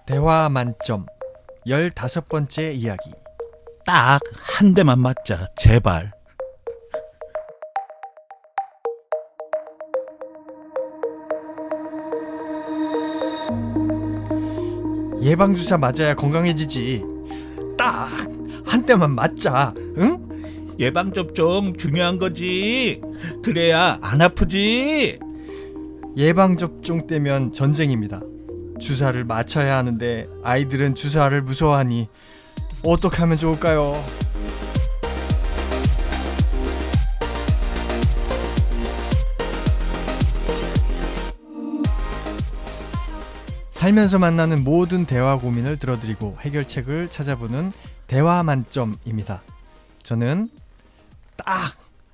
대화 만점 15번째 이야기. 딱 한 대만 맞자, 제발. 예방주사 맞아야 건강해지지. 딱 한 대만 맞자. 응? 예방접종 중요한 거지. 그래야 안 아프지. 예방접종 때면 전쟁입니다. 주사를 맞춰야 하는데 아이들은 주사를 무서워하니 어떻게 하면 좋을까요? 살면서 만나는 모든 대화 고민을 들어드리고 해결책을 찾아보는 대화 만점입니다. 저는 딱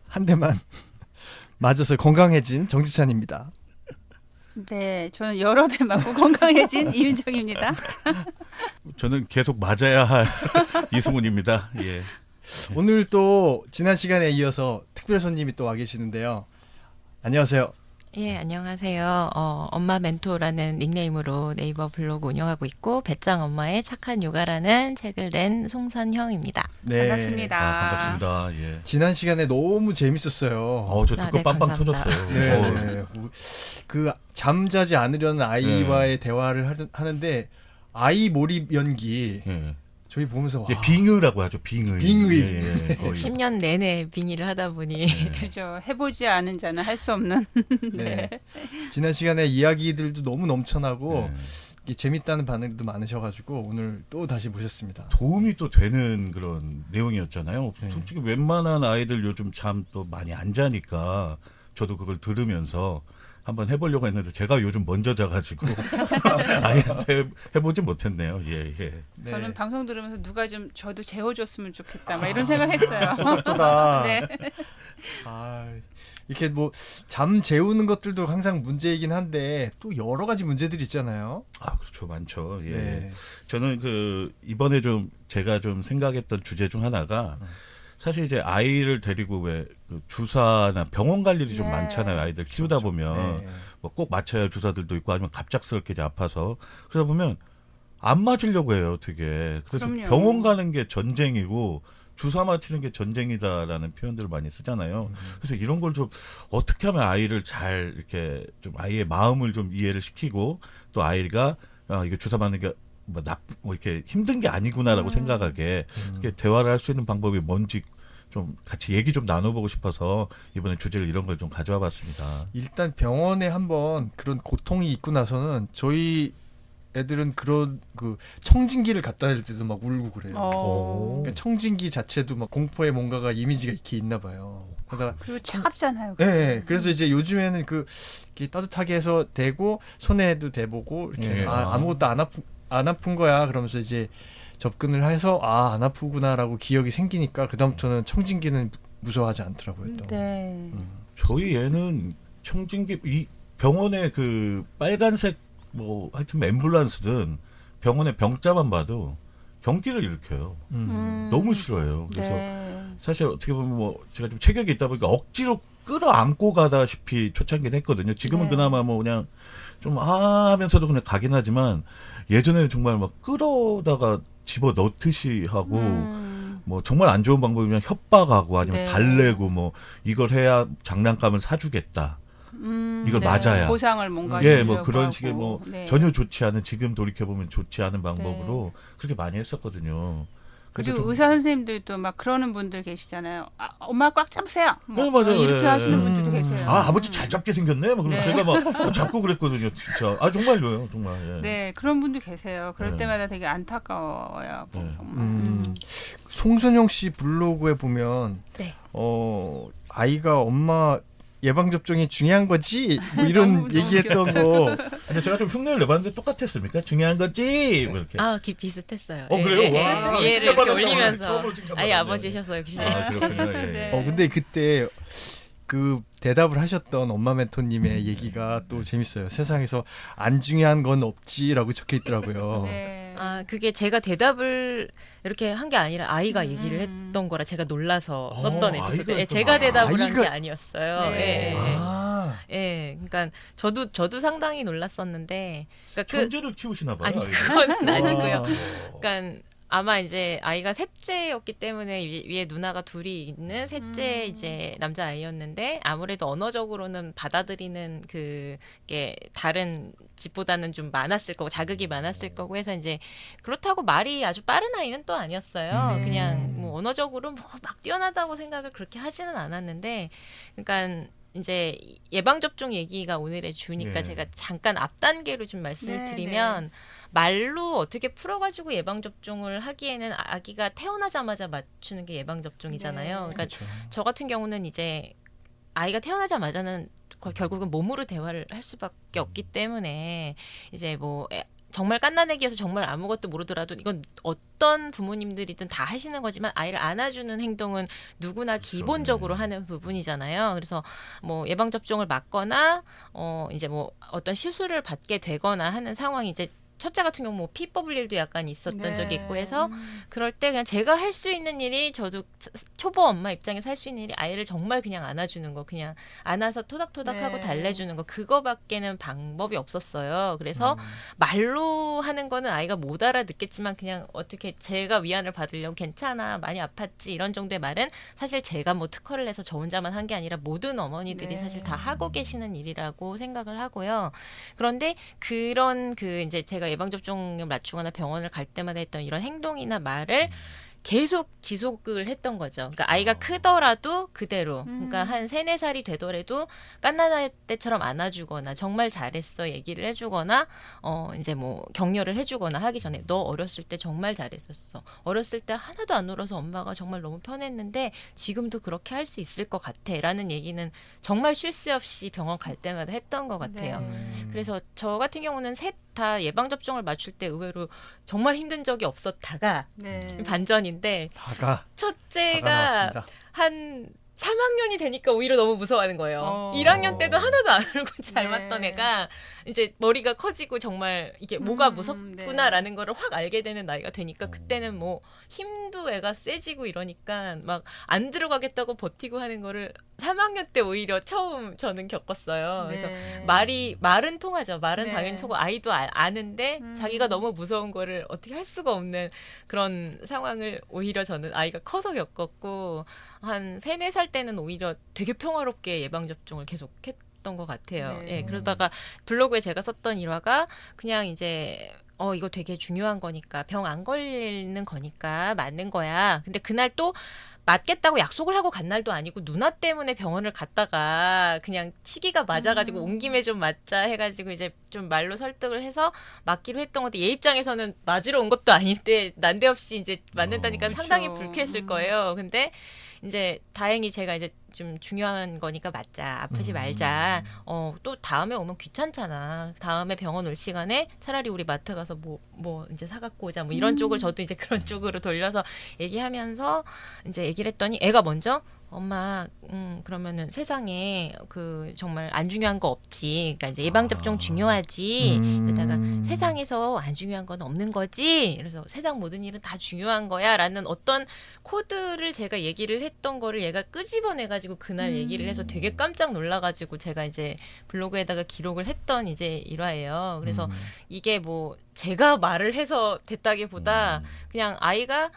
한 대만 맞아서 건강해진 정지찬입니다. 네, 저는 여러 대 맞고 건강해진 이윤정입니다. 저는 계속 맞아야 할 이승훈입니다. 예. 오늘 또 지난 시간에 이어서 특별 손님이 또 와 계시는데요. 안녕하세요. 예, 안녕하세요. 엄마 멘토라는 닉네임으로 네이버 블로그 운영하고 있고 배짱 엄마의 착한 육아라는 책을 낸 송선형입니다. 네. 반갑습니다. 반갑습니다. 예. 지난 시간에 너무 재밌었어요. 저 듣고 네, 빵빵 감사합니다. 터졌어요. 네. 그 잠자지 않으려는 아이와의 대화를 하는데 아이 몰입 연기 예. 저희 보면서 와, 예, 빙의라고 하죠. 빙의. 빙의. 예, 거의. 10년 내내 빙의를 하다 보니 그죠. 해보지 않은 자는 할 수 없는. 네. 지난 시간에 이야기들도 너무 넘쳐나고 예. 이게 재밌다는 반응도 많으셔가지고 오늘 또 다시 모셨습니다. 도움이 또 되는 그런 내용이었잖아요. 네. 솔직히 웬만한 아이들 요즘 잠 또 많이 안 자니까 저도 그걸 들으면서 한번 해보려고 했는데 제가 요즘 먼저 자가지고 아이한테 해보지 못했네요. 예, 예. 네. 저는 방송 들으면서 누가 좀 저도 재워줬으면 좋겠다. 막 이런 생각했어요. 또다. 네. 아, 이렇게 뭐 잠 재우는 것들도 항상 문제이긴 한데 또 여러 가지 문제들이 있잖아요. 아, 그렇죠. 많죠. 예. 네. 저는 이번에 좀 제가 좀 생각했던 주제 중 하나가 사실 이제 아이를 데리고 그 주사나 병원 갈 일이 좀 네. 많잖아요. 아이들 키우다 그렇죠. 보면 네. 뭐 꼭 맞춰야 할 주사들도 있고 아니면 갑작스럽게 이제 아파서 그러다 보면 안 맞으려고 해요. 되게. 그래서 그럼요. 병원 가는 게 전쟁이고 주사 맞히는 게 전쟁이다라는 표현들을 많이 쓰잖아요. 그래서 이런 걸 좀 어떻게 하면 아이를 잘 이렇게 좀 아이의 마음을 좀 이해를 시키고 또 아이가 이거 주사 맞는 게 뭐 이렇게 힘든 게 아니구나라고 생각하게 이렇게 대화를 할 수 있는 방법이 뭔지 좀 같이 얘기 좀 나눠보고 싶어서 이번에 주제를 이런 걸 좀 가져와 봤습니다. 일단 병원에 한번 그런 고통이 있고 나서는 저희 애들은 그런 그 청진기를 갖다 댈 때도 막 울고 그래요. 그러니까 청진기 자체도 막 공포의 뭔가가 이미지가 이렇게 있나 봐요. 그러다 그리고 차갑잖아요. 네, 그래서 이제 요즘에는 이렇게 따뜻하게 해서 대고 손에도 대보고 이렇게 예. 아무것도 안 아픈 거야. 그러면서 이제 접근을 해서 안 아프구나라고 기억이 생기니까 그다음부터는 청진기는 무서워하지 않더라고요. 또. 네. 저희 애는 청진기 이 병원에 그 빨간색 뭐 하여튼 앰뷸런스든 병원에 병자만 봐도 경기를 일으켜요. 너무 싫어해요. 그래서 네. 사실 어떻게 보면 뭐 제가 좀 체격이 있다 보니까 억지로 끌어안고 가다시피 초창기는 했거든요. 지금은 네. 그나마 뭐 그냥 좀 하면서도 그냥 가긴 하지만 예전에는 정말 막 끌어다가 집어 넣듯이 하고 뭐 정말 안 좋은 방법이면 협박하고 아니면 네. 달래고 뭐 이걸 해야 장난감을 사주겠다. 이걸 네. 맞아야. 보상을 뭔가 예, 뭐 주려고 그런 하고. 식의 뭐 네. 전혀 좋지 않은 지금 돌이켜보면 좋지 않은 방법으로 그렇게 많이 했었거든요. 그래서 그리고 좀- 의사 선생님들도 막 그러는 분들 계시잖아요. 엄마 꽉 잡으세요. 뭐 네, 맞아요. 이렇게 예, 하시는 예. 분들도 계세요. 아버지 잘 잡게 생겼네. 막 그러면 네. 제가 막 잡고 그랬거든요, 진짜. 정말로요, 정말. 예. 네, 그런 분들 계세요. 그럴 네. 때마다 되게 안타까워요. 네. 정말. 송선영 씨 블로그에 보면 네. 아이가 엄마 예방 접종이 중요한 거지 뭐 이런 너무 얘기했던 거. 근데 제가 좀 흉내를 내봤는데 똑같았습니까? 중요한 거지. 뭐 이렇게. 비슷했어요. 그래요? 와, 위에를 진짜 이렇게 받았다. 올리면서 처음으로 칭찬받았네. 아예 아버지셔서 역시 그렇군요. 예. 네. 근데 그때 그 대답을 하셨던 엄마 멘토님의 얘기가 또 재밌어요. 세상에서 안 중요한 건 없지라고 적혀 있더라고요. 네. 그게 제가 대답을 이렇게 한 게 아니라 아이가 얘기를 했던 거라 제가 놀라서 썼던 아이가 에피소드. 했던 제가 거야. 대답을 한 게 아이가- 아니었어요. 네. 예. 아, 예. 그러니까 저도 상당히 놀랐었는데, 그러니까 천재를 키우시나 봐요. 아니 아이가. 그건 아니고요. 어. 그러니까 아마 이제 아이가 셋째였기 때문에 위에 누나가 둘이 있는 셋째 이제 남자 아이였는데 아무래도 언어적으로는 받아들이는 그게 다른 집보다는 좀 많았을 거고 자극이 많았을 거고 해서 이제 그렇다고 말이 아주 빠른 아이는 또 아니었어요. 그냥 뭐 언어적으로 뭐 막 뛰어나다고 생각을 그렇게 하지는 않았는데, 그러니까 이제 예방접종 얘기가 오늘의 주니까 네. 제가 잠깐 앞 단계로 좀 말씀을 네, 드리면 말로 어떻게 풀어가지고 예방접종을 하기에는 아기가 태어나자마자 맞추는 게 예방접종이잖아요. 네. 그러니까 그렇죠. 저 같은 경우는 이제 아이가 태어나자마자는 결국은 몸으로 대화를 할 수밖에 없기 때문에 이제 뭐 정말 갓난아기여서 정말 아무것도 모르더라도 이건 어떤 부모님들이든 다 하시는 거지만 아이를 안아주는 행동은 누구나 그렇죠. 기본적으로 네. 하는 부분이잖아요. 그래서 뭐 예방접종을 맞거나 이제 뭐 어떤 시술을 받게 되거나 하는 상황이 이제 첫째 같은 경우 뭐 피 뽑을 일도 약간 있었던 네. 적이 있고 해서 그럴 때 그냥 제가 할 수 있는 일이 저도 초보 엄마 입장에서 할 수 있는 일이 아이를 정말 그냥 안아주는 거, 그냥 안아서 토닥토닥하고 네. 달래주는 거, 그거밖에는 방법이 없었어요. 그래서 말로 하는 거는 아이가 못 알아듣겠지만 그냥 어떻게 제가 위안을 받으려고 괜찮아 많이 아팠지 이런 정도의 말은 사실 제가 뭐 특허를 내서 저 혼자만 한 게 아니라 모든 어머니들이 네. 사실 다 하고 계시는 일이라고 생각을 하고요. 그런데 그런 그 이제 제가 예방접종을 맞추거나 병원을 갈 때마다 했던 이런 행동이나 말을 계속 지속을 했던 거죠. 그러니까 아이가 크더라도 그대로, 그러니까 한 3, 4살이 되더라도 갓난아이 때처럼 안아주거나 정말 잘했어 얘기를 해주거나 이제 뭐 격려를 해주거나 하기 전에 너 어렸을 때 정말 잘했었어. 어렸을 때 하나도 안 울어서 엄마가 정말 너무 편했는데 지금도 그렇게 할 수 있을 것 같아 라는 얘기는 정말 쉴 새 없이 병원 갈 때마다 했던 것 같아요. 네. 그래서 저 같은 경우는 셋 다 예방접종을 맞출 때 의외로 정말 힘든 적이 없었다가 네. 반전인데 다가 첫째가 나왔습니다. 한 3학년이 되니까 오히려 너무 무서워하는 거예요. 1학년 때도 하나도 안 울고 잘 네. 맞던 애가 이제 머리가 커지고 정말 이게 뭐가 무섭구나라는 거를 확 알게 되는 나이가 되니까 그때는 뭐 힘도 애가 세지고 이러니까 막 안 들어가겠다고 버티고 하는 거를 3학년 때 오히려 처음 저는 겪었어요. 그래서 네. 말은 통하죠. 말은 네. 당연히 통하고 아이도 아는데 자기가 너무 무서운 거를 어떻게 할 수가 없는 그런 상황을 오히려 저는 아이가 커서 겪었고 한 3, 4살 때는 오히려 되게 평화롭게 예방접종을 계속 했던 것 같아요. 네. 예, 그러다가 블로그에 제가 썼던 일화가 그냥 이제 이거 되게 중요한 거니까 병 안 걸리는 거니까 맞는 거야. 근데 그날 또 맞겠다고 약속을 하고 간 날도 아니고 누나 때문에 병원을 갔다가 그냥 시기가 맞아가지고 온 김에 좀 맞자 해가지고 이제 좀 말로 설득을 해서 맞기로 했던 건데 얘 입장에서는 맞으러 온 것도 아닌데 난데없이 이제 맞는다니까 그쵸. 상당히 불쾌했을 거예요. 근데 이제 다행히 제가 이제 좀 중요한 거니까 맞자, 아프지 말자. 또 다음에 오면 귀찮잖아. 다음에 병원 올 시간에 차라리 우리 마트 가서 뭐 이제 사갖고 오자. 뭐 이런 쪽을 저도 이제 그런 쪽으로 돌려서 얘기하면서 이제 얘기를 했더니 애가 먼저 엄마, 그러면은 세상에 그 정말 안 중요한 거 없지. 그러니까 이제 예방접종 중요하지. 그러다가 세상에서 안 중요한 건 없는 거지. 그래서 세상 모든 일은 다 중요한 거야라는 어떤 코드를 제가 얘기를 했던 거를 얘가 끄집어내가지고 그날 얘기를 해서 되게 깜짝 놀라가지고 제가 이제 블로그에다가 기록을 했던 이제 일화예요. 그래서 이게 뭐 제가 말을 해서 됐다기보다 그냥 아이가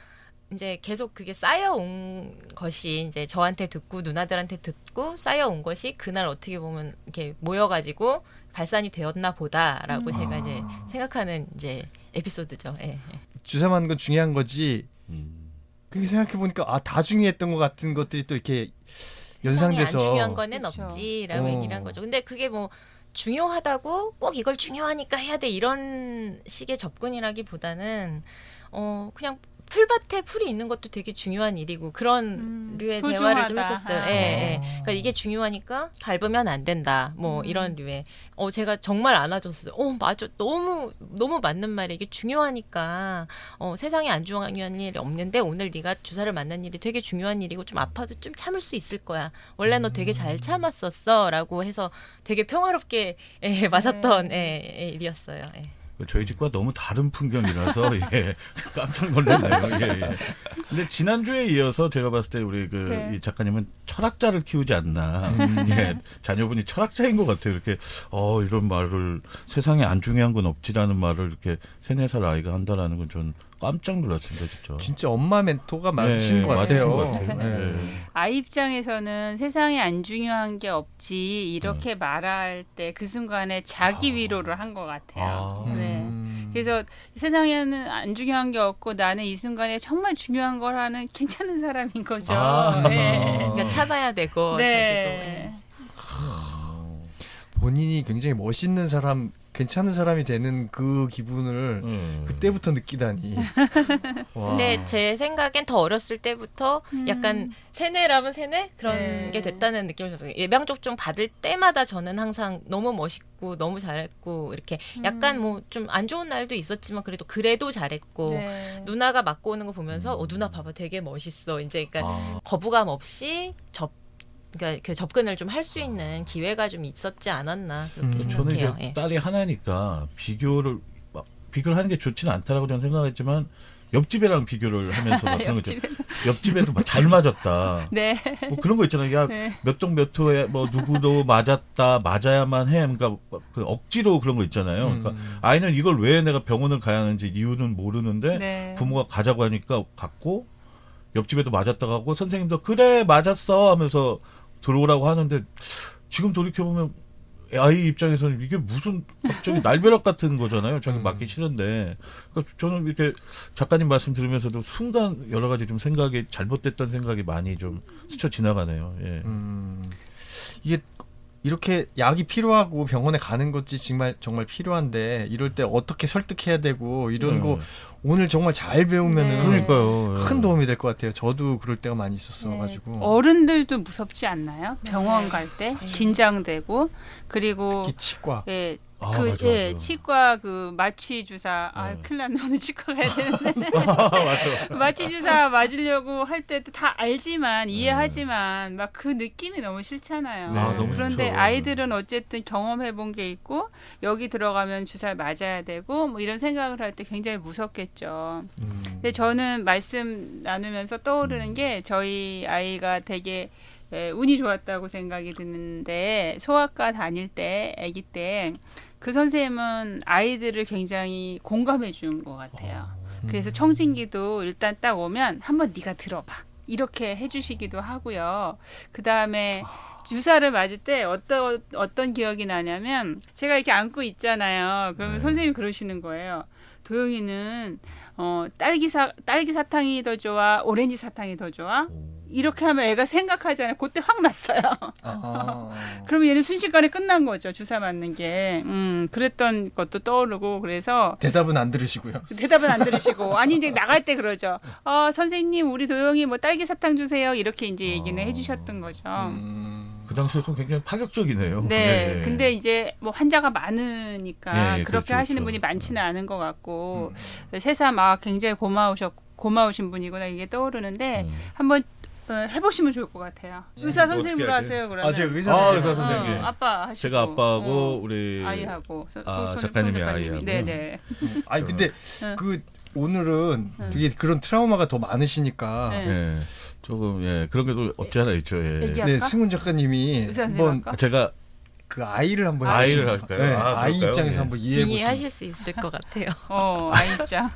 이제 계속 그게 쌓여온 것이 이제 저한테 듣고 누나들한테 듣고 쌓여온 것이 그날 어떻게 보면 이렇게 모여가지고 발산이 되었나 보다라고 제가 이제 생각하는 이제 에피소드죠. 예. 주사 맞는 건 중요한 거지. 음. 그렇게 생각해 보니까 다 중요했던 것 같은 것들이 또 이렇게 세상에 연상돼서 안 중요한 거는 그쵸. 없지라고 얘기를 한 거죠. 근데 그게 뭐 중요하다고 꼭 이걸 중요하니까 해야 돼 이런 식의 접근이라기보다는 그냥 풀밭에 풀이 있는 것도 되게 중요한 일이고 그런 류의 대화를 좀 소중하다. 했었어요. 예, 예. 그러니까 이게 중요하니까 밟으면 안 된다. 뭐 이런 류의. 제가 정말 안아줬어요. 맞아. 너무 맞는 말이에요. 이게 중요하니까 세상에 안 중요한 일이 없는데 오늘 네가 주사를 맞는 일이 되게 중요한 일이고 좀 아파도 좀 참을 수 있을 거야. 원래 너 되게 잘 참았었어라고 해서 되게 평화롭게 맞았던 일이었어요. 예. 저희 집과 너무 다른 풍경이라서 예, 깜짝 놀랐네요. 예, 예. 근데 지난주에 이어서 제가 봤을 때 우리 이 작가님은 철학자를 키우지 않나. 예, 자녀분이 철학자인 것 같아요. 이렇게 이런 말을 세상에 안 중요한 건 없지라는 말을 이렇게 3, 4살 아이가 한다라는 건 전 깜짝 놀랐습니다, 진짜. 진짜 엄마 멘토가 맞으신 것 같아요. 맞으신 것 같아요. 네. 아이 입장에서는 세상에 안 중요한 게 없지 이렇게 말할 때 그 순간에 자기 위로를 한 것 같아요. 네. 그래서 세상에는 안 중요한 게 없고 나는 이 순간에 정말 중요한 걸 하는 괜찮은 사람인 거죠. 네. 그러니까 참아야 되고 네. 본인이 굉장히 멋있는 사람, 괜찮은 사람이 되는 그 기분을 그때부터 느끼다니. 와. 근데 제 생각엔 더 어렸을 때부터 약간 세뇌라면 세뇌 그런 네. 게 됐다는 느낌을 들어요. 예방 접종 받을 때마다 저는 항상 너무 멋있고 너무 잘했고 이렇게 약간 뭐 좀 안 좋은 날도 있었지만 그래도 잘했고 네. 누나가 맞고 오는 거 보면서 누나 봐봐 되게 멋있어. 이제 그러니까 거부감 없이 그러니까 그 접근을 좀 할 수 있는 기회가 좀 있었지 않았나 그렇게 저는 이제 생각해요. 예. 딸이 하나니까 비교를 하는 게 좋지는 않다라고 저는 생각했지만 옆집애랑 비교를 하면서 막 그런 거죠. 옆집애도 막 잘 맞았다. 네. 뭐 그런 거 있잖아요. 야, 네. 몇 동 몇 호에 뭐 누구도 맞았다, 맞아야만 해. 그러니까 그 억지로 그런 거 있잖아요. 그러니까 아이는 이걸 왜 내가 병원을 가야 하는지 이유는 모르는데 네. 부모가 가자고 하니까 갔고 옆집에도 맞았다 가고 선생님도 그래 맞았어 하면서 들어오라고 하는데 지금 돌이켜보면 아이 입장에서는 이게 무슨 갑자기 날벼락 같은 거잖아요. 자기 맞기 싫은데. 그러니까 저는 이렇게 작가님 말씀 들으면서도 순간 여러 가지 좀 생각이 잘못됐던 생각이 많이 좀 스쳐 지나가네요. 예. 이게 이렇게 약이 필요하고 병원에 가는 것이 정말 필요한데 이럴 때 어떻게 설득해야 되고 이런 거 오늘 정말 잘 배우면은 네. 그러니까요. 큰 도움이 될 것 같아요. 저도 그럴 때가 많이 있었어 네. 가지고. 어른들도 무섭지 않나요? 병원 맞아요. 갈 때 긴장되고 그리고 특히 치과. 예, 맞아. 치과 그 마취 주사 큰일 났네 오늘 치과 가야 되는데 마취 주사 맞으려고 할 때도 다 알지만 이해하지만 막 그 느낌이 너무 싫잖아요. 네. 너무 그런데 싫죠. 아이들은 어쨌든 경험해본 게 있고 여기 들어가면 주사를 맞아야 되고 뭐 이런 생각을 할 때 굉장히 무섭겠죠. 근데 저는 말씀 나누면서 떠오르는 게 저희 아이가 되게 운이 좋았다고 생각이 드는데 소아과 다닐 때 아기 때 그 선생님은 아이들을 굉장히 공감해 준 것 같아요. 그래서 청진기도 일단 딱 오면 한번 네가 들어봐 이렇게 해주시기도 하고요. 그 다음에 주사를 맞을 때 어떤 기억이 나냐면 제가 이렇게 안고 있잖아요. 그러면 선생님이 그러시는 거예요. 도영이는 딸기 사탕이 더 좋아, 오렌지 사탕이 더 좋아? 이렇게 하면 애가 생각하잖아요. 그때 확 났어요. 그러면 얘는 순식간에 끝난 거죠. 주사 맞는 게. 그랬던 것도 떠오르고 그래서 대답은 안 들으시고요. 대답은 안 들으시고 아니 이제 나갈 때 그러죠. 선생님 우리 도영이 뭐 딸기 사탕 주세요. 이렇게 이제 얘기는 해주셨던 거죠. 그 당시에 좀 굉장히 파격적이네요. 네, 예. 근데 이제 뭐 환자가 많으니까 예, 그렇게 그렇죠, 하시는 그렇죠. 분이 많지는 않은 것 같고 새삼 굉장히 고마우신 분이구나 이게 떠오르는데 한번 해보시면 좋을 것 같아요. 의사 어떻게 선생님으로 할까요? 하세요 그러면. 제가 의사 의사 선생님. 아빠 하시고. 제가 아빠하고 우리 아이하고 작가님이 아이하고. 네네. 아니 근데 그 오늘은 되게 그런 트라우마가 더 많으시니까 네. 예. 조금 그런 게 또 없지 않아 있죠. 예. 얘기할까? 네, 승훈 작가님이 의사 선생님 한번 할까? 제가 그 아이를 한번 아이를 해보시면- 할까요? 네, 아, 아이 그럴까요? 입장에서 예. 한번 이해해 보시면. 빙의하실 수 있을 것 같아요. 아이 입장.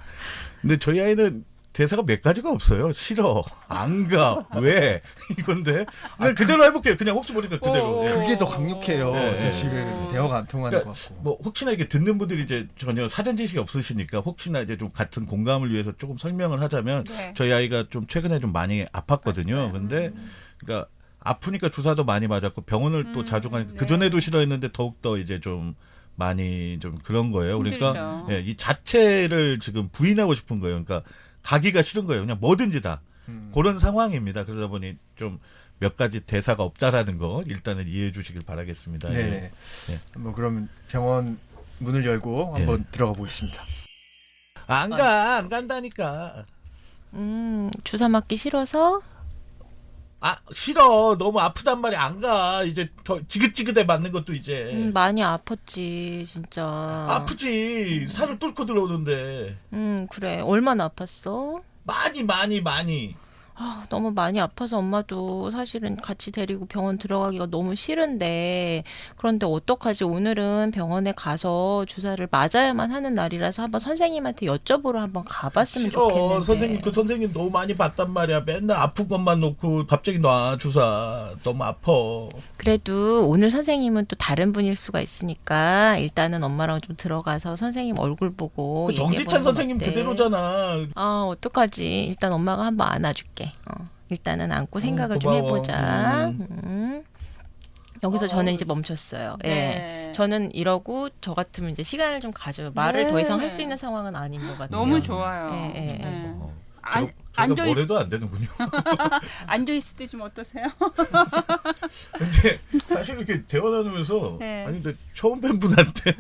근데 저희 아이는 대사가 몇 가지가 없어요. 싫어, 안 가, 왜 이건데 그냥 그대로 해볼게요. 그냥 혹시 모르니까 그대로. 예. 그게 더 강력해요. 네. 제 집에 대화가 안 통하는 그러니까 것 같고. 뭐 혹시나 이게 듣는 분들이 이제 전혀 사전 지식이 없으시니까 혹시나 이제 좀 같은 공감을 위해서 조금 설명을 하자면 네. 저희 아이가 좀 최근에 좀 많이 아팠거든요. 봤어요. 근데 그러니까 아프니까 주사도 많이 맞았고 병원을 또 자주 가니까 네. 그 전에도 싫어했는데 더욱 더 이제 좀 많이 좀 그런 거예요. 그러니까 힘들죠. 이 자체를 지금 부인하고 싶은 거예요. 그러니까 가기가 싫은 거예요. 그냥 뭐든지 다 그런 상황입니다. 그러다 보니 좀 몇 가지 대사가 없다라는 거 일단은 이해해 주시길 바라겠습니다. 네. 예. 뭐 그러면 병원 문을 열고 한번 들어가 보겠습니다. 안 간다니까. 주사 맞기 싫어서 싫어. 너무 아프단 말이 안 가. 이제 더 지긋지긋해 맞는 것도 이제. 많이 아팠지 진짜. 아프지. 살을 뚫고 들어오는데. 그래. 얼마나 아팠어? 많이. 너무 많이 아파서 엄마도 사실은 같이 데리고 병원 들어가기가 너무 싫은데 그런데 어떡하지? 오늘은 병원에 가서 주사를 맞아야만 하는 날이라서 한번 선생님한테 여쭤보러 한번 가봤으면 싫어. 좋겠는데. 선생님 너무 많이 봤단 말이야. 맨날 아픈 것만 놓고 갑자기 놔 주사. 너무 아파. 그래도 오늘 선생님은 또 다른 분일 수가 있으니까 일단은 엄마랑 좀 들어가서 선생님 얼굴 보고 그 정지찬 얘기해보는 선생님 건 어때? 그대로잖아. 어떡하지? 일단 엄마가 한번 안아줄게. 일단은 안고 생각을 좀 고마워. 해보자. 여기서 저는 이제 멈췄어요. 네. 예. 저는 이러고 저 같으면 이제 시간을 좀 가져요. 말을 네. 더 이상 할 수 있는 상황은 아닌 것 같아요. 너무 좋아요. 예, 예. 네. 제가 앉아 뭘 해도 안 되는군요. 앉아 있을 때 좀 어떠세요? 근데 사실 이렇게 대화 나누면서 네. 아니 근데 처음 뵌 분한테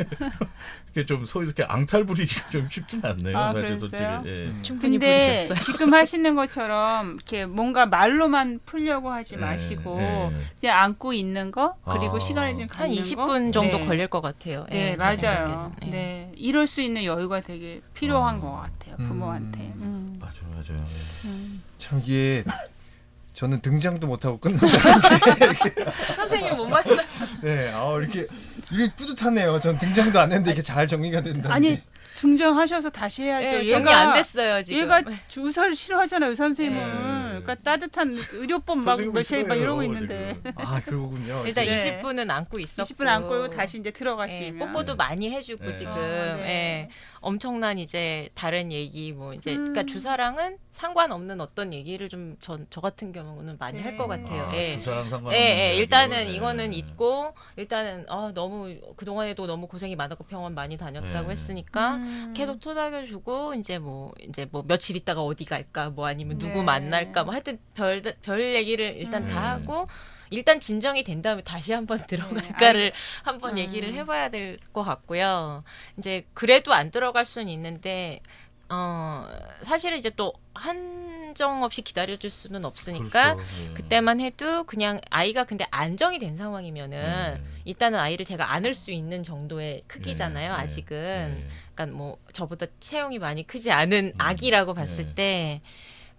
이렇게 좀 소위 이렇게 앙탈 부리기가 좀 쉽진 않네요. 아, 맞아요, 그랬어요? 솔직히. 예. 충분히 근데 부르셨어요. 지금 하시는 것처럼 이렇게 뭔가 말로만 풀려고 하지 네, 마시고 네. 그냥 안고 있는 거 그리고 아. 시간을 좀 한 갖는 거. 20분 정도 네. 걸릴 것 같아요. 네, 제 맞아요. 생각에는. 예. 네, 이럴 수 있는 여유가 되게 필요한 것 같아요, 부모한테. 맞아요. 참 이게 저는 등장도 못하고 끝나고 선생님 못 만나. 네, 이게 뿌듯하네요. 전 등장도 안 했는데 이게 잘 정리가 된다. 아니 등장하셔서 다시 해야죠. 예, 정리 안 됐어요 지금. 얘가 주사를 싫어하잖아요, 선생님은. 네. 그러니까 따뜻한 의료법 막 선생님은 며칠 막 이러고 싫어해요, 있는데. 지금. 아 그러군요. 일단 네. 20분은 안고 있었고 20분 안고 다시 이제 예, 들어가시면. 뽀뽀도 많이 해주고 네. 지금 네. 예, 엄청난 이제 다른 얘기 뭐 이제 그러니까 주사랑은 상관없는 어떤 얘기를 좀 저 같은 경우는 많이 할 것 같아요. 예. 주사랑 상관. 일단은 이거는 있고 일단은 너무 그동안에도 너무 고생이 많았고 병원 많이 다녔다고 네. 했으니까 계속 토닥여주고 이제 뭐 며칠 있다가 어디 갈까 뭐 아니면 누구 만날까 뭐 하여튼 별 얘기를 일단 다 하고 일단 진정이 된 다음에 다시 한번 들어갈까를 한번 얘기를 해봐야 될 것 같고요. 이제 그래도 안 들어갈 수는 있는데 사실은 이제 또 한정 없이 기다려줄 수는 없으니까 그렇죠. 예. 그때만 해도 그냥 아이가 근데 안정이 된 상황이면은 일단은 아이를 제가 안을 수 있는 정도의 크기잖아요. 아직은. 그러니까 뭐 저보다 체형이 많이 크지 않은 아기라고 봤을 때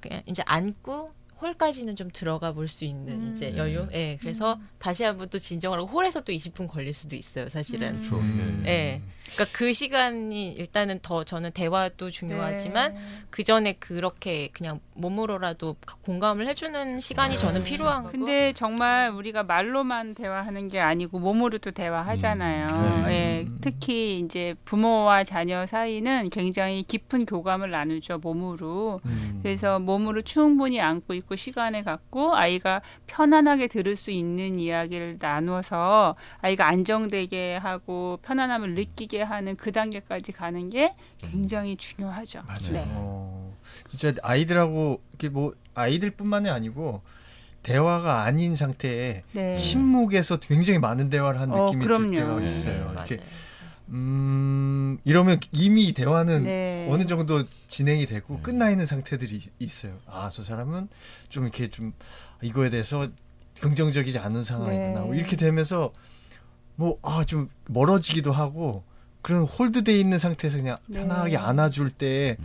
그냥 이제 안고 홀까지는 좀 들어가 볼 수 있는 이제 여유. 예. 그래서 다시 한번 또 진정을 하고 홀에서 또 20분 걸릴 수도 있어요, 사실은. 그렇죠. 예. 그러니까 그 시간이 일단은 더 저는 대화도 중요하지만 그 전에 그렇게 그냥 몸으로라도 공감을 해주는 시간이 저는 필요한 거고. 근데 정말 우리가 말로만 대화하는 게 아니고 몸으로도 대화하잖아요. 예, 특히 이제 부모와 자녀 사이는 굉장히 깊은 교감을 나누죠, 몸으로. 그래서 몸으로 충분히 안고 있고 시간을 갖고 아이가 편안하게 들을 수 있는 이야기를 나누어서 아이가 안정되게 하고 편안함을 느끼게 하는 그 단계까지 가는 게 굉장히 중요하죠. 맞아요. 네. 진짜 아이들하고 이게 뭐 아이들뿐만이 아니고 대화가 아닌 상태에 네. 침묵에서 굉장히 많은 대화를 한 느낌이 들 그럼요. 때가 네, 있어요. 맞아요. 이렇게 이러면 이미 대화는 네. 어느 정도 진행이 되고 끝나 있는 상태들이 있어요. 저 사람은 좀 이렇게 좀 이거에 대해서 긍정적이지 않은 상황이구나. 네. 뭐 이렇게 되면서 좀 멀어지기도 하고 그런 홀드돼 있는 상태에서 그냥 네. 편하게 안아줄 때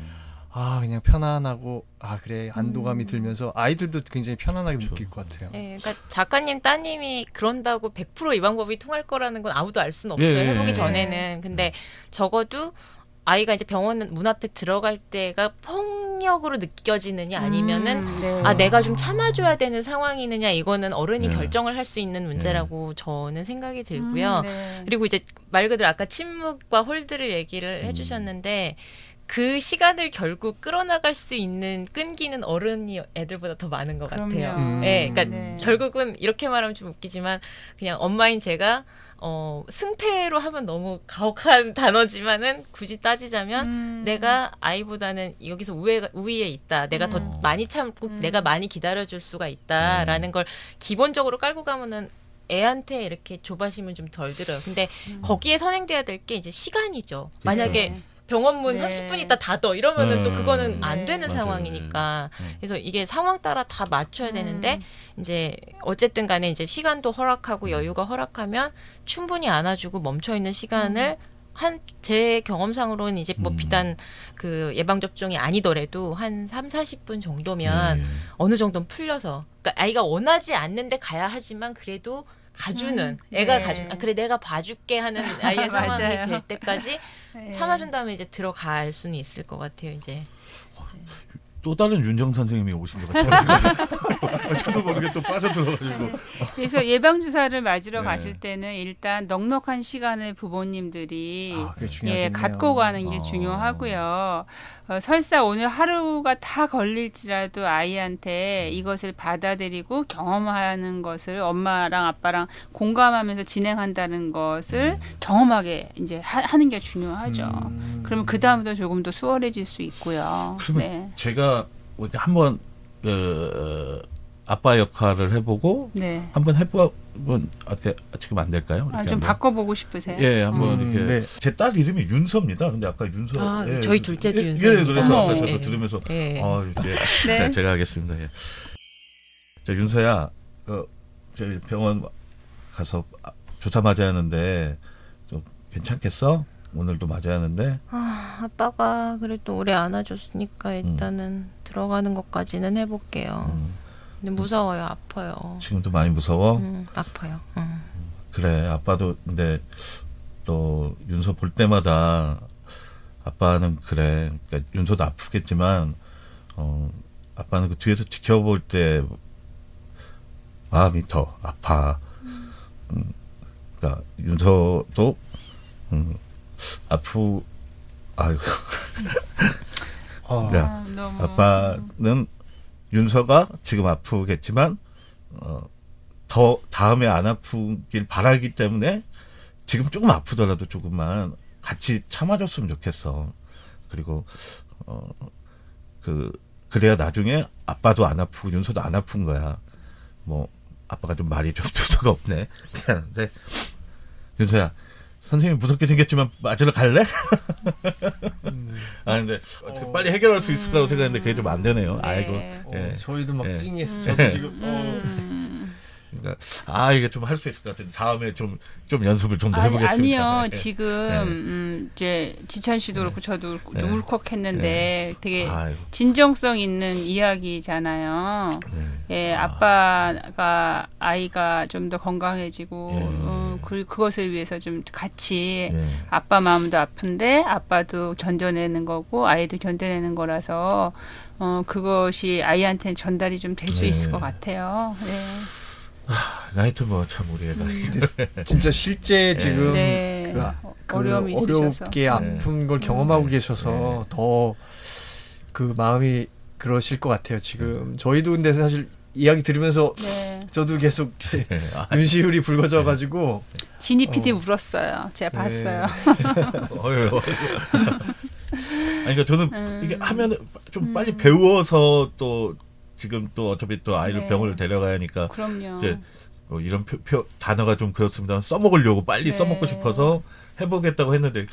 그냥 편안하고 그래 안도감이 들면서 아이들도 굉장히 편안하게 느낄 것 같아요. 네, 그러니까 작가님 따님이 그런다고 100% 이 방법이 통할 거라는 건 아무도 알 수는 없어요. 예, 해보기 예. 전에는. 근데 적어도 아이가 이제 병원 문 앞에 들어갈 때가 폭력으로 느껴지느냐 아니면은 네. 내가 좀 참아줘야 되는 상황이느냐 이거는 어른이 네. 결정을 할 수 있는 문제라고 저는 생각이 들고요. 네. 그리고 이제 말 그대로 아까 침묵과 홀드를 얘기를 해주셨는데 그 시간을 결국 끌어나갈 수 있는 끈기는 어른이 애들보다 더 많은 것 그럼요. 같아요. 네, 그러니까 네. 결국은 이렇게 말하면 좀 웃기지만 그냥 엄마인 제가 승패로 하면 너무 가혹한 단어지만은 굳이 따지자면 내가 아이보다는 여기서 우위에 있다. 내가 더 많이 참고 내가 많이 기다려줄 수가 있다라는 걸 기본적으로 깔고 가면은 애한테 이렇게 조바심은 좀 덜 들어요. 근데 거기에 선행돼야 될 게 이제 시간이죠. 만약에 병원 문 네. 30분 있다 닫어 이러면은 또 그거는 안 네. 되는 맞아요. 상황이니까 그래서 이게 상황 따라 다 맞춰야 되는데 이제 어쨌든 간에 이제 시간도 허락하고 여유가 허락하면 충분히 안아주고 멈춰 있는 시간을 한 제 경험상으로는 이제 뭐 비단 그 예방 접종이 아니더라도 한 3-40분 정도면 어느 정도는 풀려서 그러니까 아이가 원하지 않는데 가야 하지만 그래도 가주는 애가 네. 가주 그래 내가 봐줄게 하는 아이의 상황이 맞아요. 될 때까지 네. 참아준 다음에 이제 들어갈 수는 있을 것 같아요 이제. 또 다른 윤정 선생님이 오신 것 같아요. 저도 모르게 또 빠져들어가지고. 그래서 예방 주사를 맞으러 네. 가실 때는 일단 넉넉한 시간을 부모님들이 그게 중요하겠네요. 갖고 가는 게 아. 중요하고요. 설사 오늘 하루가 다 걸릴지라도 아이한테 이것을 받아들이고 경험하는 것을 엄마랑 아빠랑 공감하면서 진행한다는 것을 경험하게 이제 하는 게 중요하죠. 그러면 그 다음부터 조금 더 수월해질 수 있고요. 그러면 네. 제가 한번 아빠 역할을 해보고 네. 한번 해보면 지금 안 될까요? 이렇게 좀 한번. 바꿔보고 싶으세요? 예, 한번 이렇게 네. 제 딸 이름이 윤서입니다. 근데 아까 윤서 저희 둘째도 예, 윤서입니다. 그래서 어머. 아까 저도 예. 들으면서 예. 예. 네. 자, 제가 하겠습니다. 예. 자, 윤서야, 저희 병원 가서 조사 맞아야 하는데 좀 괜찮겠어? 오늘도 맞아야 하는데. 아빠가 그래도 오래 안아줬으니까 일단은 들어가는 것까지는 해볼게요. 근데 무서워요, 아파요. 지금도 많이 무서워? 아파요. 그래, 아빠도 근데 또 윤서 볼 때마다 아빠는 그래. 그러니까 윤서도 아프겠지만 아빠는 그 뒤에서 지켜볼 때 마음이 더 아파. 그러니까 윤서도 아이고. 야, 너무 아빠는 윤서가 지금 아프겠지만 더 다음에 안 아프길 바라기 때문에 지금 조금 아프더라도 조금만 같이 참아줬으면 좋겠어. 그리고 그래야 나중에 아빠도 안 아프고 윤서도 안 아픈 거야. 뭐 아빠가 좀 말이 좀 두서가 없네. 미안한데 윤서야, 선생님 무섭게 생겼지만 맞으러 갈래? 아 근데 어떻게 빨리 해결할 수 있을 거라고 생각했는데 그게 좀 안 되네요. 네. 아이고. 예. 저희도 막 예. 찡했어. 저도 지금 그러니까 이게 좀 할 수 있을 것 같은데 다음에 좀 연습을 좀 더 아니, 해보겠습니다. 아니요. 예. 지금 이제 지찬 씨도 그렇고 저도 좀 울컥했는데 되게 아이고. 진정성 있는 이야기잖아요. 예, 아빠가 아이가 좀 더 건강해지고 그것을 위해서 좀 같이 예. 아빠 마음도 아픈데 아빠도 견뎌내는 거고 아이도 견뎌내는 거라서 그것이 아이한테는 전달이 좀 될 수 네. 있을 것 같아요. 네. 하여튼 뭐 참 우리 애가 진짜 실제 지금 네. 그 어려움이 있으셔서. 어렵게 아픈 걸 경험하고 계셔서 더 그 마음이 그러실 것 같아요. 지금 저희도 근데 사실 이야기 들으면서 네. 저도 계속 예. 눈시울이 붉어져가지고 지니 PD 울었어요. 제가 봤어요. 어휴. 아니 그러니까 저는 이게 하면 좀 빨리 배워서 또 지금 또 어차피 또 아이를 네. 병원을 데려가야 하니까 그럼요. 이제 뭐 이런 단어가 좀 그렇습니다. 써먹으려고 빨리 네. 써먹고 싶어서 해보겠다고 했는데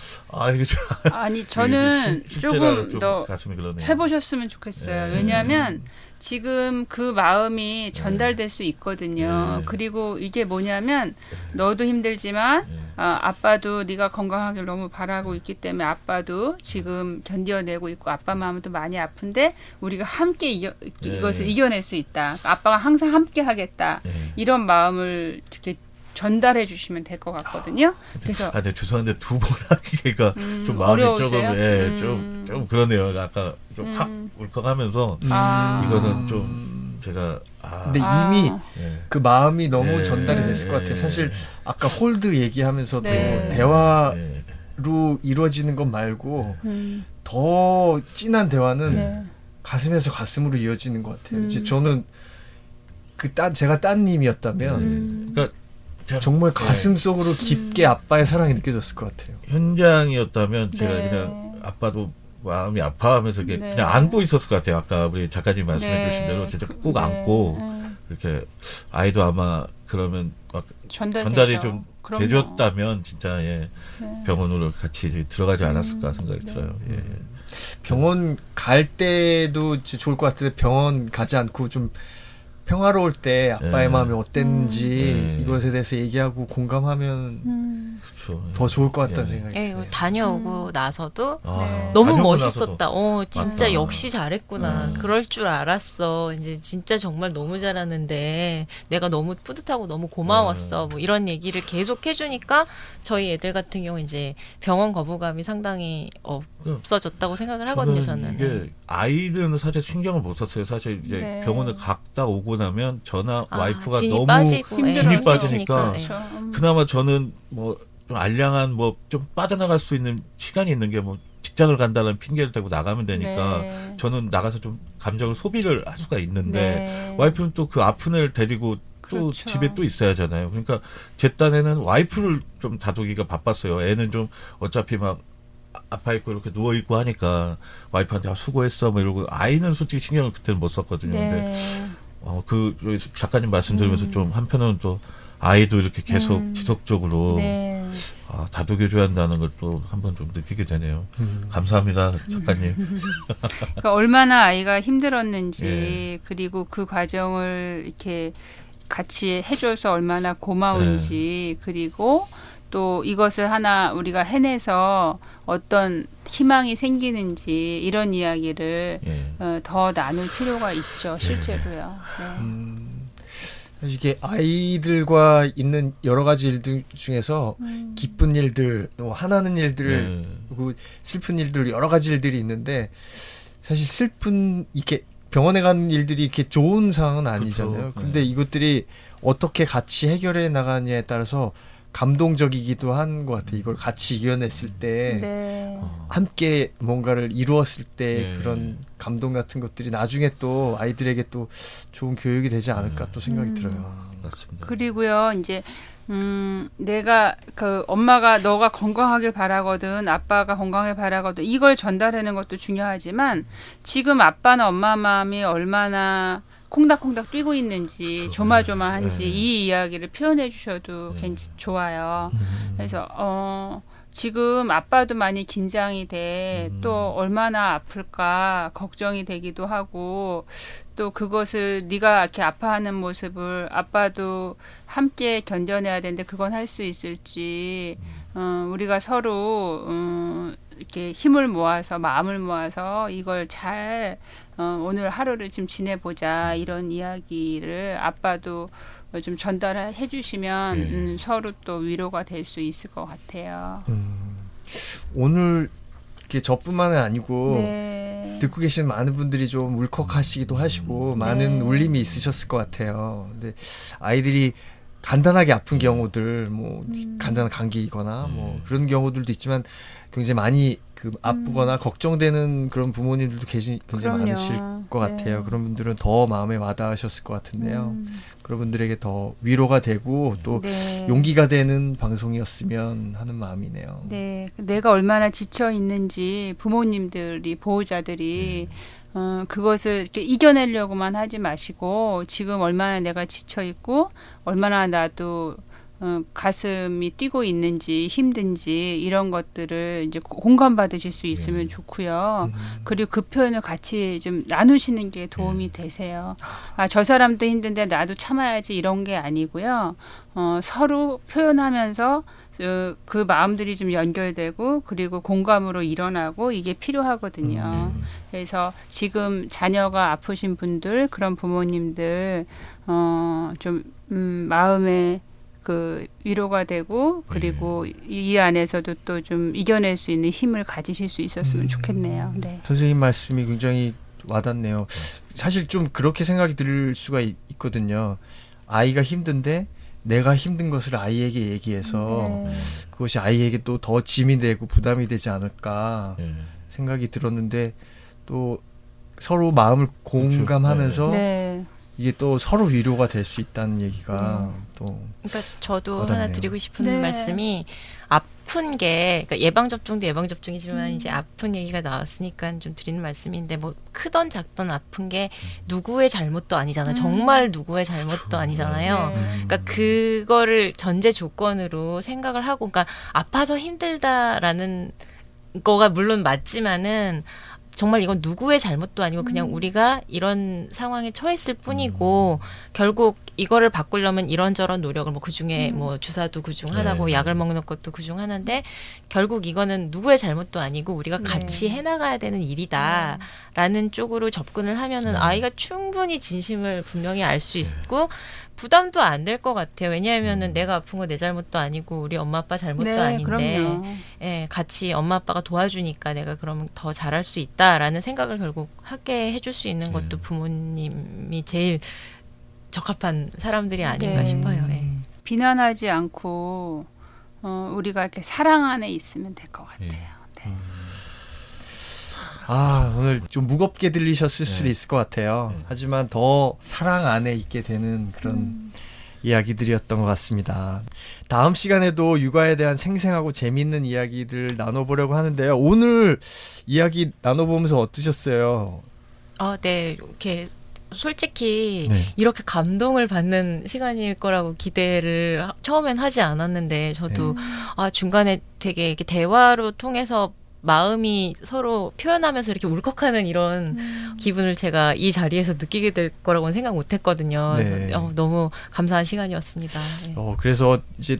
이게 좀 아니 저는 실제로 조금 더 가슴이 그러네요. 해보셨으면 좋겠어요. 왜냐하면 지금 그 마음이 전달될 수 있거든요. 네. 그리고 이게 뭐냐면 너도 힘들지만 아빠도 네가 건강하길 너무 바라고 있기 때문에 아빠도 지금 견뎌내고 있고 아빠 마음도 많이 아픈데 우리가 함께 이것을 이겨낼 수 있다. 아빠가 항상 함께 하겠다. 이런 마음을 이렇게 전달해 주시면 될 것 같거든요. 그래서 근데 죄송한데 두 번 하기가 좀 마음이 어려우세요? 좀 그러네요. 아까 좀 확 울컥하면서 이거는 좀 제가 근데 이미 예. 그 마음이 너무 예. 전달이 됐을 것 같아요. 사실 아까 홀드 얘기하면서도 네. 대화로 예. 이루어지는 것 말고 더 진한 대화는 네. 가슴에서 가슴으로 이어지는 것 같아요. 이제 저는 제가 따님이었다면 그러니까 정말 가슴 속으로 깊게 아빠의 사랑이 느껴졌을 것 같아요. 현장이었다면 제가 네. 그냥 아빠도 마음이 아파하면서 네. 그냥 안고 있었을 것 같아요. 아까 우리 작가님 말씀해 주신 대로 진짜 꼭 안고 이렇게 아이도 아마 그러면 막 전달이 전달이 좀 그럼요. 되렸다면 진짜 예, 네. 병원으로 같이 이제 들어가지 않았을까 생각이 들어요. 예. 병원 갈 때도 이제 좋을 것 같은데 병원 가지 않고 좀 평화로울 때 아빠의 예. 마음이 어땠는지 예. 이것에 대해서 얘기하고 공감하면 그렇죠. 더 좋을 것 같다는 예. 생각이 예, 들어요. 다녀오고 나서도 아, 너무 다녀오고 멋있었다. 진짜 맞다. 역시 잘했구나. 그럴 줄 알았어. 이제 진짜 정말 너무 잘하는데 내가 너무 뿌듯하고 너무 고마웠어. 뭐 이런 얘기를 계속 해주니까 저희 애들 같은 경우 이제 병원 거부감이 상당히 없어졌다고 생각을 하거든요. 저는. 이게 아이들은 사실 신경을 못 썼어요. 사실 이제 네. 병원을 갔다 오고 나면 저나 와이프가 진이 너무 빠지고, 진이 예, 빠지니까 예. 그렇죠. 그나마 저는 뭐 좀 알량한 뭐 좀 빠져나갈 수 있는 시간이 있는 게 뭐 직장을 간다는 핑계를 대고 나가면 되니까 네. 저는 나가서 좀 감정을 소비를 할 수가 있는데 네. 와이프는 또 그 아픈 애를 데리고 또 그렇죠. 집에 또 있어야 하잖아요. 그러니까 제 딴에는 와이프를 좀 다독이기가 바빴어요. 애는 좀 어차피 막 아파 있고 이렇게 누워 있고 하니까 와이프한테 수고했어 뭐 이러고 아이는 솔직히 신경을 그때는 못 썼거든요. 근데 네. 그 작가님 말씀 들으면서 좀 한편으로는 또 아이도 이렇게 계속 지속적으로 네. 다독여줘야 한다는 걸 또 한번 좀 느끼게 되네요. 감사합니다, 작가님. 그러니까 얼마나 아이가 힘들었는지 예. 그리고 그 과정을 이렇게 같이 해줘서 얼마나 고마운지 그리고 또 이것을 하나 우리가 해내서 어떤 희망이 생기는지 이런 이야기를 예. 더 나눌 필요가 있죠, 실제로요. 네. 사실 이게 아이들과 있는 여러 가지 일들 중에서 기쁜 일들, 또 화나는 일들, 예. 그리고 슬픈 일들 여러 가지 일들이 있는데 사실 슬픈 이렇게 병원에 가는 일들이 이렇게 좋은 상황은 아니잖아요. 그쵸. 근데 네. 이것들이 어떻게 같이 해결해 나가냐에 따라서 감동적이기도 한 것 같아요. 이걸 같이 이겨냈을 때 네. 함께 뭔가를 이루었을 때 예. 그런 감동 같은 것들이 나중에 또 아이들에게 또 좋은 교육이 되지 않을까 또 생각이 들어요. 맞습니다. 그리고요, 이제 내가 그 엄마가 너가 건강하길 바라거든, 아빠가 건강하길 바라거든 이걸 전달하는 것도 중요하지만 지금 아빠나 엄마 마음이 얼마나 콩닥콩닥 뛰고 있는지 조마조마한지 네. 이 이야기를 표현해 주셔도 네. 좋아요. 그래서 지금 아빠도 많이 긴장이 돼. 또 얼마나 아플까 걱정이 되기도 하고 또 그것을 네가 이렇게 아파하는 모습을 아빠도 함께 견뎌내야 되는데 그건 할 수 있을지 우리가 서로 이렇게 힘을 모아서 마음을 모아서 이걸 잘 오늘 하루를 좀 지내보자 이런 이야기를 아빠도 좀 전달해 주시면 서로 또 위로가 될 수 있을 것 같아요. 오늘 이렇게 저뿐만은 아니고 네. 듣고 계신 많은 분들이 좀 울컥하시기도 하시고 많은 울림이 있으셨을 것 같아요. 근데 아이들이 간단하게 아픈 경우들, 뭐 간단한 감기거나 뭐 그런 경우들도 있지만 굉장히 많이 그 아프거나 걱정되는 그런 부모님들도 굉장히 그럼요. 많으실 것 같아요. 네. 그런 분들은 더 마음에 와닿으셨을 것 같은데요. 그런 분들에게 더 위로가 되고 또 네. 용기가 되는 방송이었으면 하는 마음이네요. 네, 내가 얼마나 지쳐 있는지 부모님들이 보호자들이 그것을 이렇게 이겨내려고만 하지 마시고 지금 얼마나 내가 지쳐 있고 얼마나 나도 가슴이 뛰고 있는지 힘든지 이런 것들을 이제 공감받으실 수 있으면 좋고요. 그리고 그 표현을 같이 좀 나누시는 게 도움이 되세요. 저 사람도 힘든데 나도 참아야지 이런 게 아니고요. 서로 표현하면서 그 마음들이 좀 연결되고 그리고 공감으로 일어나고 이게 필요하거든요. 그래서 지금 자녀가 아프신 분들 그런 부모님들 좀 마음에 그 위로가 되고 그리고 이 안에서도 또 좀 이겨낼 수 있는 힘을 가지실 수 있었으면 좋겠네요. 네. 선생님 말씀이 굉장히 와닿네요. 사실 좀 그렇게 생각이 들 수가 있거든요. 아이가 힘든데 내가 힘든 것을 아이에게 얘기해서 그것이 아이에게 또 더 짐이 되고 부담이 되지 않을까 생각이 들었는데 또 서로 마음을 공감하면서 네. 이게 또 서로 위로가 될 수 있다는 얘기가 또 그러니까 저도 와닿네요. 하나 드리고 싶은 네. 말씀이 아픈 게 그러니까 예방 접종도 예방 접종이지만 이제 아픈 얘기가 나왔으니까 좀 드리는 말씀인데 뭐 크던 작던 아픈 게 누구의 잘못도 아니잖아요. 정말 누구의 잘못도 아니잖아요. 네. 그러니까 그거를 전제 조건으로 생각을 하고 그러니까 아파서 힘들다라는 거가 물론 맞지만은 정말 이건 누구의 잘못도 아니고 그냥 우리가 이런 상황에 처했을 뿐이고 결국 이거를 바꾸려면 이런저런 노력을 뭐 그중에 뭐 주사도 그중 하나고 네. 약을 먹는 것도 그중 하나인데 결국 이거는 누구의 잘못도 아니고 우리가 네. 같이 해나가야 되는 일이다라는 쪽으로 접근을 하면은 아이가 충분히 진심을 분명히 알 수 있고 부담도 안 될 것 같아요. 왜냐하면은 내가 아픈 거 내 잘못도 아니고 우리 엄마 아빠 잘못도 네, 아닌데 그럼요. 예, 같이 엄마 아빠가 도와주니까 내가 그러면 더 잘할 수 있다라는 생각을 결국 하게 해줄 수 있는 것도 부모님이 제일 적합한 사람들이 아닌가 네. 싶어요. 예. 비난하지 않고 우리가 이렇게 사랑 안에 있으면 될 것 같아요. 네. 아, 오늘 좀 무겁게 들리셨을 수도 네. 있을 것 같아요. 네. 하지만 더 사랑 안에 있게 되는 그런 이야기들이었던 것 같습니다. 다음 시간에도 육아에 대한 생생하고 재미있는 이야기들 나눠보려고 하는데요. 오늘 이야기 나눠보면서 어떠셨어요? 네, 이렇게 솔직히 네. 이렇게 감동을 받는 시간일 거라고 기대를 처음엔 하지 않았는데 저도 중간에 되게 이렇게 대화로 통해서 마음이 서로 표현하면서 이렇게 울컥하는 이런 기분을 제가 이 자리에서 느끼게 될 거라고는 생각 못 했거든요. 네. 그래서 너무 감사한 시간이었습니다. 네. 그래서 이제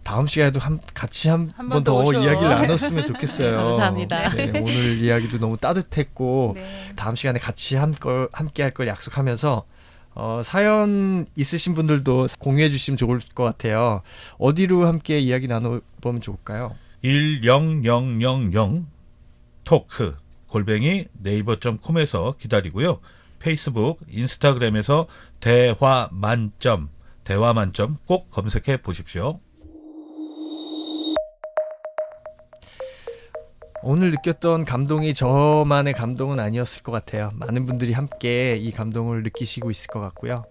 다음 시간에도 같이 한 한 번 번 더 더 오셔. 이야기를 나눴으면 좋겠어요. 감사합니다. 네, 오늘 이야기도 너무 따뜻했고 네. 다음 시간에 같이 함께 할 걸 약속하면서 사연 있으신 분들도 공유해 주시면 좋을 것 같아요. 어디로 함께 이야기 나눠보면 좋을까요? 10000 토크 @네이버.com에서 기다리고요. 페이스북, 인스타그램에서 대화 만점 꼭 검색해 보십시오. 오늘 느꼈던 감동이 저만의 감동은 아니었을 것 같아요. 많은 분들이 함께 이 감동을 느끼시고 있을 것 같고요.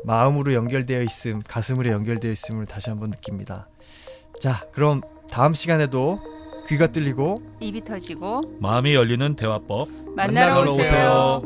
마음으로 연결되어 있음, 가슴으로 연결되어 있음을 다시 한번 느낍니다. 자, 그럼 다음 시간에도 귀가 뚫리고 입이 터지고 마음이 열리는 대화법 만나러 오세요.